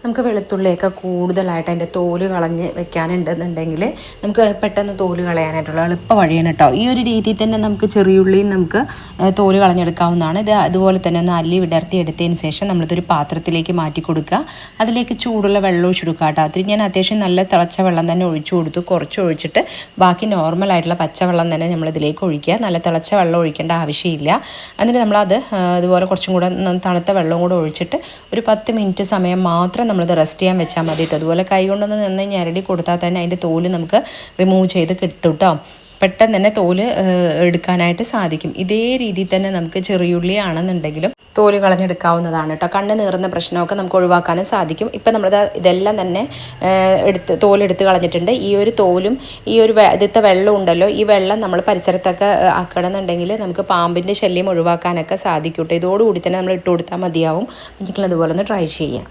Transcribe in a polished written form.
നമുക്ക് വെളുത്തുള്ളിയൊക്കെ കൂടുതലായിട്ട് അതിൻ്റെ തോല് കളഞ്ഞ് വെക്കാനുണ്ടെന്നുണ്ടെങ്കിൽ നമുക്ക് പെട്ടെന്ന് തോല് കളയാനായിട്ടുള്ള എളുപ്പ വഴിയാണ് കേട്ടോ. ഈ ഒരു രീതിയിൽ തന്നെ നമുക്ക് ചെറിയുള്ളിയും നമുക്ക് തോല് കളഞ്ഞെടുക്കാവുന്നതാണ്. ഇത് അതുപോലെ തന്നെ ഒന്ന് അല്ലി വിടർത്തി എടുത്തതിന് ശേഷം നമ്മളിതൊരു പാത്രത്തിലേക്ക് മാറ്റി കൊടുക്കുക. അതിലേക്ക് ചൂടുള്ള വെള്ളം ഒഴിച്ചു കൊടുക്കുക കേട്ടോ. അതിൽ ഞാൻ അത്യാവശ്യം നല്ല തിളച്ച വെള്ളം തന്നെ ഒഴിച്ചു കൊടുത്തു. കുറച്ച് ഒഴിച്ചിട്ട് ബാക്കി നോർമലായിട്ടുള്ള പച്ചവെള്ളം തന്നെ നമ്മളിതിലേക്ക് ഒഴിക്കുക. നല്ല തിളച്ച വെള്ളം ഒഴിക്കേണ്ട ആവശ്യമില്ല. എന്നിട്ട് നമ്മളത് അതുപോലെ കുറച്ചും കൂടെ തണുത്ത വെള്ളം കൂടെ ഒഴിച്ചിട്ട് ഒരു 10 മിനിറ്റ് സമയം മാത്രം നമ്മളിത് റെസ്റ്റ് ചെയ്യാൻ വെച്ചാൽ മതി കേട്ടോ. അതുപോലെ കൈ കൊണ്ടൊന്ന് നന്നായി ഞെരടി കൊടുത്താൽ തന്നെ അതിൻ്റെ തോല് നമുക്ക് റിമൂവ് ചെയ്ത് കിട്ടും കേട്ടോ. പെട്ടെന്ന് തന്നെ തോല് എടുക്കാനായിട്ട് സാധിക്കും. ഇതേ രീതിയിൽ തന്നെ നമുക്ക് ചെറിയുള്ളി ആണെന്നുണ്ടെങ്കിലും തോല് കളഞ്ഞെടുക്കാവുന്നതാണ് കേട്ടോ. കണ്ണ് നീറുന്ന പ്രശ്നമൊക്കെ നമുക്ക് ഒഴിവാക്കാനും സാധിക്കും. ഇപ്പം നമ്മൾ ഇതെല്ലാം തന്നെ തോലെടുത്ത് കളഞ്ഞിട്ടുണ്ട്. ഈ ഒരു തോലും ഈ ഒരു ഇതിലത്തെ വെള്ളം ഉണ്ടല്ലോ, ഈ വെള്ളം നമ്മൾ പരിസരത്തൊക്കെ ആക്കണമെന്നുണ്ടെങ്കിൽ നമുക്ക് പാമ്പിൻ്റെ ശല്യം ഒഴിവാക്കാനൊക്കെ സാധിക്കും കേട്ടോ. ഇതോടുകൂടി തന്നെ നമ്മൾ ഇട്ട് കൊടുത്താൽ മതിയാവും. നിങ്ങളതുപോലെ ഒന്ന് ട്രൈ ചെയ്യാം.